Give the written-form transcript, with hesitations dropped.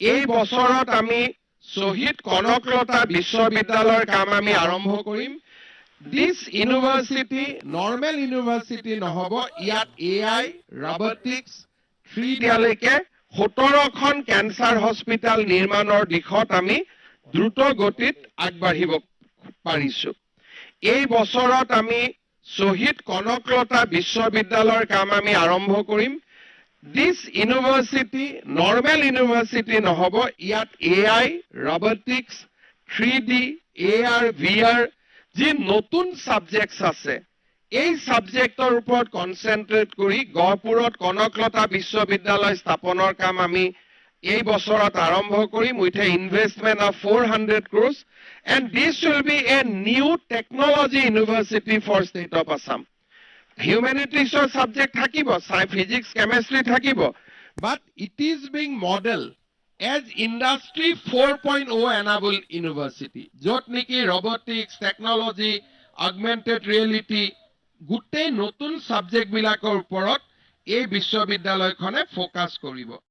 এই বছৰত আমি শহীদ কনকলতা বিশ্ববিদ্যালয়ৰ কাম আমি আৰম্ভ কৰিম। This university normal university নহব, ইয়াত AI, robotics, 3D লৈকে 17খন ক্যান্সাৰ হস্পিটাল নিৰ্মাণৰ দিশত আমি দ্ৰুত গতিত আগবাঢ়িব পাৰিছো। এই বছৰত আমি শহীদ কনকলতা বিশ্ববিদ্যালয়ৰ কাম আমি আৰম্ভ কৰিম। This university normal university নহব, ইয়াত AI, robotics, 3D, AR, VR যি নতুন সাবজেক্টস আছে, এই সাবজেক্টৰ ওপৰত কনসেন্ট্ৰেট কৰি গহপুৰত কনকলতা বিশ্ববিদ্যালয় স্থাপনৰ কাম আমি এই বছৰত আৰম্ভ কৰিম with an investment of 400 crores, and this will be a new technology university for state of Assam. Humanities subject থাকিব, physics, chemistry থাকিব, but it is being modeled as industry 4.0 enabled university. যত নেকি robotics, technology, augmented reality গোটেই নতুন subject বিলাকৰ ওপৰত এই বিশ্ববিদ্যালয়খনে ফোকাস কৰিব।